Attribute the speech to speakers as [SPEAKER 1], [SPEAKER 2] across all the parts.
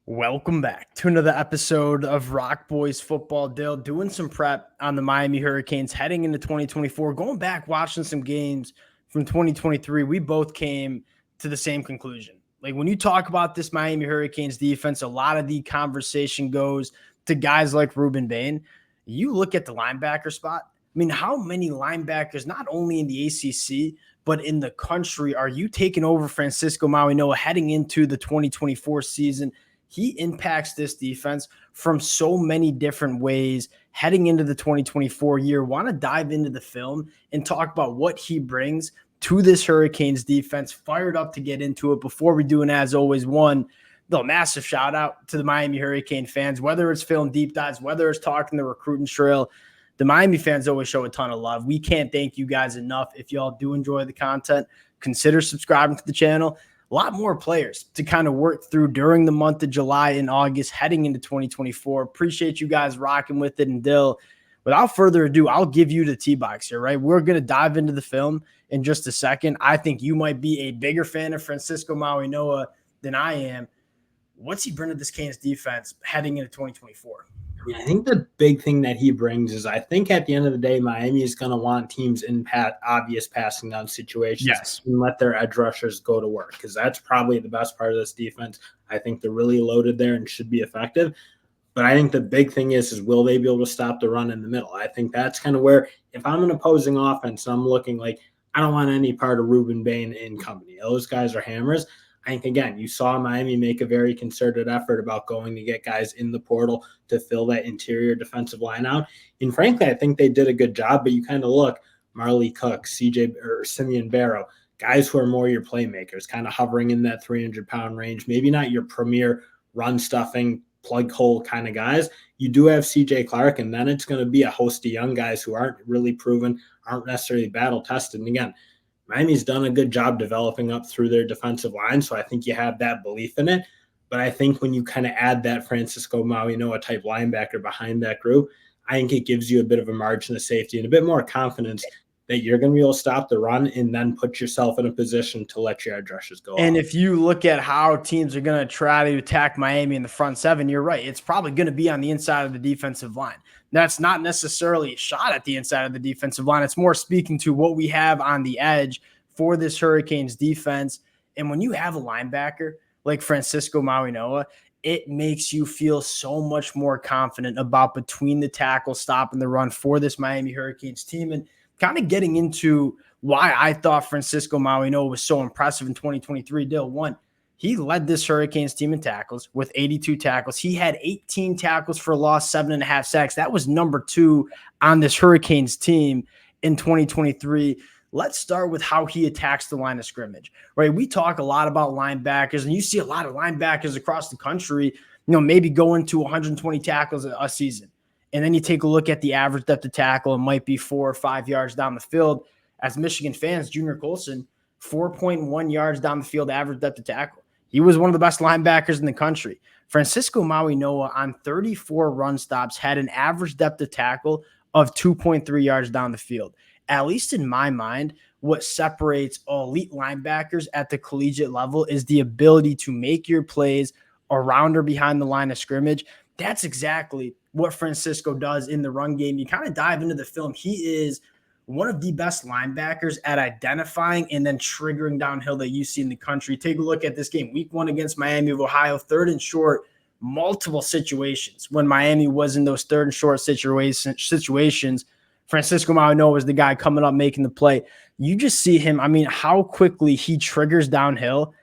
[SPEAKER 1] Welcome back to another episode of Rock Boys Football. Dill doing some prep on the Miami Hurricanes heading into 2024. Going back, watching some games from 2023, we both came to the same conclusion. Like when you talk about this Miami Hurricanes defense, a lot of the conversation goes to guys like Ruben Bain. You look at the linebacker spot. I mean, how many linebackers, not only in the ACC, but in the country, are you taking over Francisco Mauigoa heading into the 2024 season? He impacts this defense from so many different ways heading into the 2024 year. Want to dive into the film and talk about what he brings to this Hurricanes defense. Fired up to get into it. Before we do, and as always, the massive shout out to the Miami Hurricane fans, whether it's film deep dives, whether it's talking the recruiting trail. The Miami fans always show a ton of love. We can't thank you guys enough. If y'all do enjoy the content, consider subscribing to the channel. A lot more players to kind of work through during the month of July and August heading into 2024. Appreciate you guys rocking with it. And Dill, without further ado, I'll give you the T-box here, right? We're going to dive into the film in just a second. I think you might be a bigger fan of Francisco Mauigoa than I am. What's he bring to this Canes defense heading into 2024?
[SPEAKER 2] I think the big thing that he brings is I think at the end of the day, Miami is going to want teams in obvious passing down situations and let their edge rushers go to work because that's probably the best part of this defense. I think they're really loaded there and should be effective. But I think the big thing is will they be able to stop the run in the middle? I think that's kind of where if I'm an opposing offense, I'm looking like I don't want any part of Ruben Bain and company. Those guys are hammers. I think, again, you saw Miami make a very concerted effort about going to get guys in the portal to fill that interior defensive line out. And frankly, I think they did a good job, but you kind of look, Marley Cook, Simeon Barrow, guys who are more your playmakers, kind of hovering in that 300-pound range, maybe not your premier run-stuffing, plug hole kind of guys. You do have CJ Clark, and then it's going to be a host of young guys who aren't really proven, aren't necessarily battle-tested. And again, Miami's done a good job developing up through their defensive line, so I think you have that belief in it. But I think when you kind of add that Francisco Mauigoa type linebacker behind that group, I think it gives you a bit of a margin of safety and a bit more confidence that you're going to be able to stop the run and then put yourself in a position to let your edge rushers go.
[SPEAKER 1] And if you look at how teams are going to try to attack Miami in the front seven, you're right. It's probably going to be on the inside of the defensive line. That's not necessarily a shot at the inside of the defensive line. It's more speaking to what we have on the edge for this Hurricanes defense. And when you have a linebacker like Francisco Mauigoa, it makes you feel so much more confident about between the tackles, stopping the run for this Miami Hurricanes team. And kind of getting into why I thought Francisco Mauigoa was so impressive in 2023. Dill, one, he led this Hurricanes team in tackles with 82 tackles. He had 18 tackles for a loss, 7.5 sacks. That was number 2 on this Hurricanes team in 2023. Let's start with how he attacks the line of scrimmage, right? We talk a lot about linebackers, and you see a lot of linebackers across the country, maybe going to 120 tackles a season. And then you take a look at the average depth of tackle, it might be 4 or 5 yards down the field. As Michigan fans, Junior Colson, 4.1 yards down the field, average depth of tackle. He was one of the best linebackers in the country. Francisco Mauigoa on 34 run stops had an average depth of tackle of 2.3 yards down the field. At least in my mind, what separates elite linebackers at the collegiate level is the ability to make your plays around or behind the line of scrimmage. That's exactly what Francisco does in the run game. You kind of dive into the film. He is one of the best linebackers at identifying and then triggering downhill that you see in the country. Take a look at this game. Week 1 against Miami of Ohio, 3rd and short, multiple situations. When Miami was in those 3rd and short situations, Francisco Mauigoa was the guy coming up, making the play. You just see him, how quickly he triggers downhill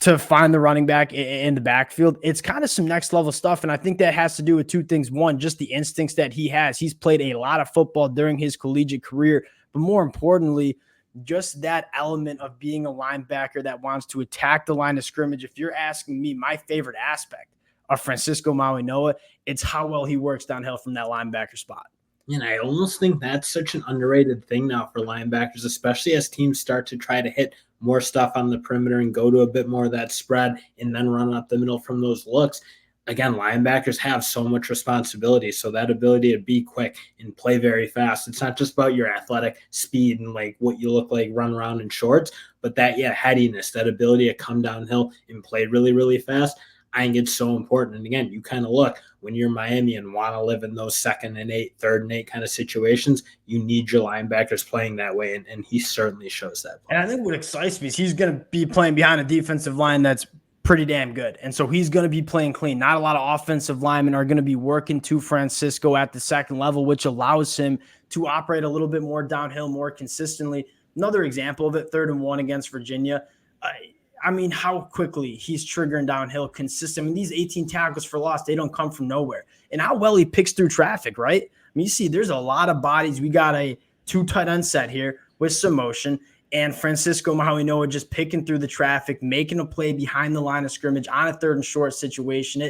[SPEAKER 1] to find the running back in the backfield. It's kind of some next level stuff. And I think that has to do with 2 things. One, just the instincts that he has. He's played a lot of football during his collegiate career, but more importantly, just that element of being a linebacker that wants to attack the line of scrimmage. If you're asking me my favorite aspect of Francisco Mauigoa, it's how well he works downhill from that linebacker spot.
[SPEAKER 2] And I almost think that's such an underrated thing now for linebackers, especially as teams start to try to hit more stuff on the perimeter and go to a bit more of that spread and then run up the middle from those looks. Again, linebackers have so much responsibility. So that ability to be quick and play very fast, it's not just about your athletic speed and like what you look like run around in shorts, but that, headiness, that ability to come downhill and play really, really fast. I think it's so important. And again, you kind of look when you're Miami and want to live in those 2nd and 8, 3rd and 8 kind of situations, you need your linebackers playing that way. And he certainly shows that.
[SPEAKER 1] And I think what excites me is he's going to be playing behind a defensive line that's pretty damn good. And so he's going to be playing clean. Not a lot of offensive linemen are going to be working to Francisco at the 2nd level, which allows him to operate a little bit more downhill, more consistently. Another example of it, 3rd and 1 against Virginia. I mean, how quickly he's triggering downhill consistent. I mean, these 18 tackles for loss, they don't come from nowhere. And how well he picks through traffic, right? I mean, you see, there's a lot of bodies. We got a 2 tight end set here with some motion. And Francisco Mauigoa just picking through the traffic, making a play behind the line of scrimmage on a 3rd and short situation.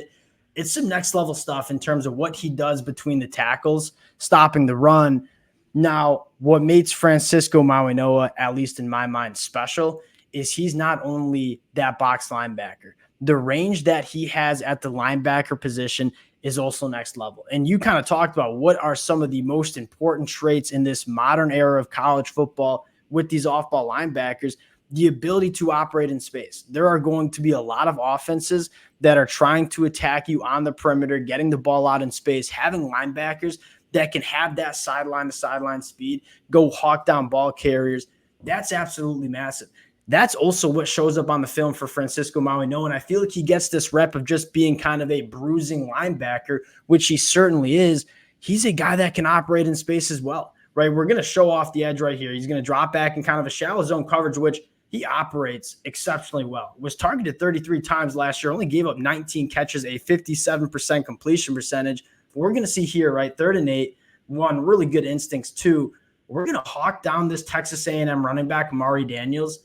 [SPEAKER 1] It's some next level stuff in terms of what he does between the tackles, stopping the run. Now, what makes Francisco Mauigoa, at least in my mind, special is he's not only that box linebacker. The range that he has at the linebacker position is also next level. And you kind of talked about what are some of the most important traits in this modern era of college football with these off-ball linebackers, the ability to operate in space. There are going to be a lot of offenses that are trying to attack you on the perimeter, getting the ball out in space, having linebackers that can have that sideline-to-sideline speed, go hawk down ball carriers. That's absolutely massive. That's also what shows up on the film for Francisco Mauigoa, and I feel like he gets this rep of just being kind of a bruising linebacker, which he certainly is. He's a guy that can operate in space as well, right? We're going to show off the edge right here. He's going to drop back in kind of a shallow zone coverage, which he operates exceptionally well. Was targeted 33 times last year, only gave up 19 catches, a 57% completion percentage. We're going to see here, right, 3rd and 8, 1, really good instincts. 2, we're going to hawk down this Texas A&M running back, Mari Daniels,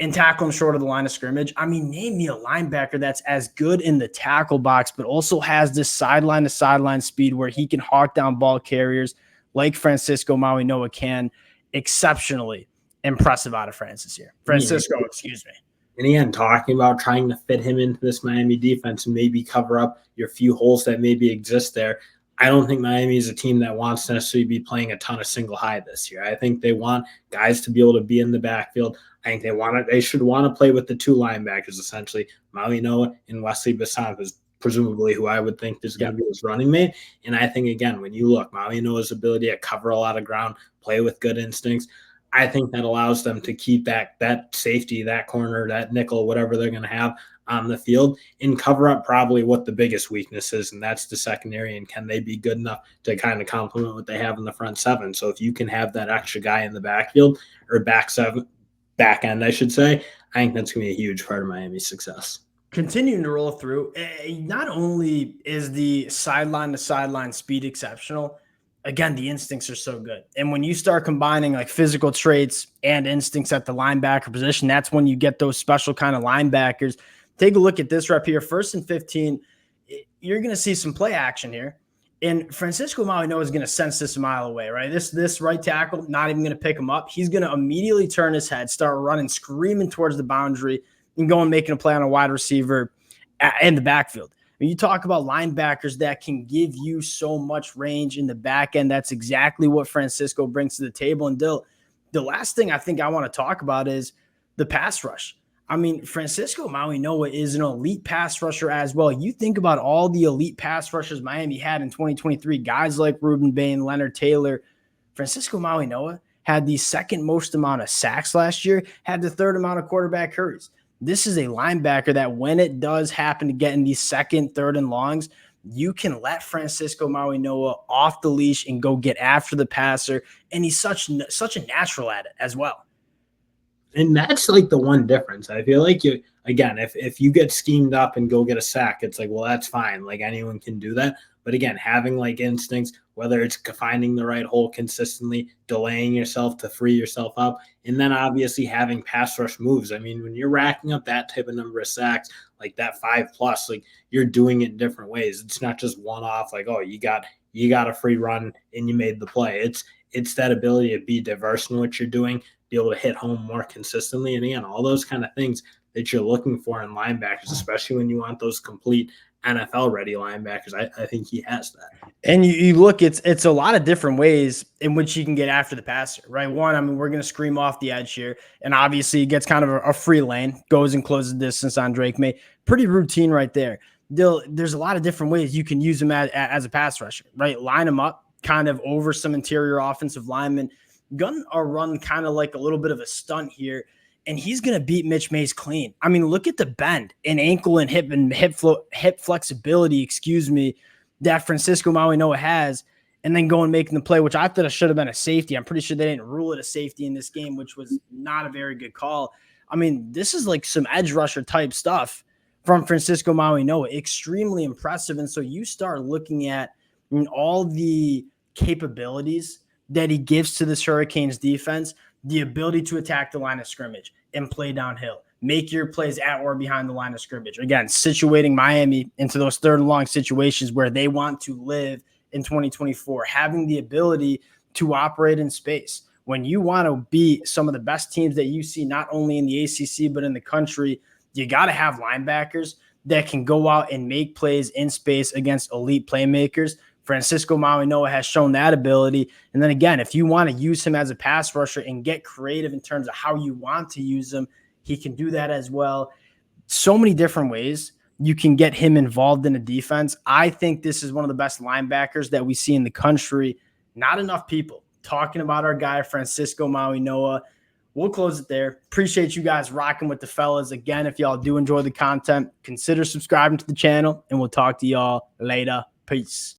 [SPEAKER 1] and tackle him short of the line of scrimmage. I mean, name me a linebacker that's as good in the tackle box, but also has this sideline-to-sideline speed where he can hawk down ball carriers like Francisco Mauigoa can. Exceptionally impressive out of Francisco, excuse me.
[SPEAKER 2] And again, talking about trying to fit him into this Miami defense and maybe cover up your few holes that maybe exist there. I don't think Miami is a team that wants to necessarily be playing a ton of single high this year. I think they want guys to be able to be in the backfield. I think they should want to play with the 2 linebackers, essentially, Mauigoa and Wesley Bisson, is presumably who I would think is going to be his running mate. And I think, again, when you look, Mauigoa's ability to cover a lot of ground, play with good instincts, I think that allows them to keep that safety, that corner, that nickel, whatever they're going to have on the field, and cover up probably what the biggest weakness is, and that's the secondary, and can they be good enough to kind of complement what they have in the front 7. So if you can have that extra guy in the backfield, or back end, I should say, I think that's going to be a huge part of Miami's success.
[SPEAKER 1] Continuing to roll through, not only is the sideline-to-sideline speed exceptional, again, the instincts are so good. And when you start combining like physical traits and instincts at the linebacker position, that's when you get those special kind of linebackers. Take a look at this rep here. 1st and 15, you're going to see some play action here. And Francisco Mauigoa is going to sense this a mile away, right? This right tackle, not even going to pick him up. He's going to immediately turn his head, start running, screaming towards the boundary, and go and making a play on a wide receiver in the backfield. When you talk about linebackers that can give you so much range in the back end, that's exactly what Francisco brings to the table. And Dill, the last thing I think I want to talk about is the pass rush. I mean, Francisco Mauigoa is an elite pass rusher as well. You think about all the elite pass rushers Miami had in 2023, guys like Ruben Bain, Leonard Taylor. Francisco Mauigoa had the 2nd most amount of sacks last year, had the 3rd amount of quarterback hurries. This is a linebacker that when it does happen to get in these 2nd, 3rd, and longs, you can let Francisco Mauigoa off the leash and go get after the passer. And he's such a natural at it as well.
[SPEAKER 2] And that's like the one difference. I feel like if you get schemed up and go get a sack, it's like, well, that's fine. Like anyone can do that. But again, having like instincts, whether it's finding the right hole consistently, delaying yourself to free yourself up, and then obviously having pass rush moves. I mean, when you're racking up that type of number of sacks, like that 5+, like you're doing it in different ways. It's not just one off, like, oh, you got a free run and you made the play. It's that ability to be diverse in what you're doing, be able to hit home more consistently. And again, all those kind of things that you're looking for in linebackers, especially when you want those complete NFL ready linebackers. I think he has that.
[SPEAKER 1] And you look, it's a lot of different ways in which you can get after the passer, right? One, I mean, we're going to scream off the edge here. And obviously he gets kind of a free lane, goes and closes the distance on Drake May. Pretty routine right there. there's a lot of different ways you can use him as a pass rusher, right? Line him up kind of over some interior offensive linemen, gun or run kind of like a little bit of a stunt here, and he's going to beat Mitch Mays clean. I mean, look at the bend and ankle and hip flexibility, that Francisco Mauigoa has, and then going making the play, which I thought it should have been a safety. I'm pretty sure they didn't rule it a safety in this game, which was not a very good call. I mean, this is like some edge rusher type stuff from Francisco Mauigoa. Extremely impressive. And so you start looking at all the capabilities that he gives to this Hurricanes defense, the ability to attack the line of scrimmage and play downhill, make your plays at or behind the line of scrimmage. Again, situating Miami into those third and long situations where they want to live in 2024, having the ability to operate in space. When you want to beat some of the best teams that you see, not only in the ACC, but in the country, you got to have linebackers that can go out and make plays in space against elite playmakers. Francisco Mauigoa has shown that ability. And then again, if you want to use him as a pass rusher and get creative in terms of how you want to use him, he can do that as well. So many different ways you can get him involved in a defense. I think this is one of the best linebackers that we see in the country. Not enough people talking about our guy, Francisco Mauigoa. We'll close it there. Appreciate you guys rocking with the fellas. Again, if y'all do enjoy the content, consider subscribing to the channel, and we'll talk to y'all later. Peace.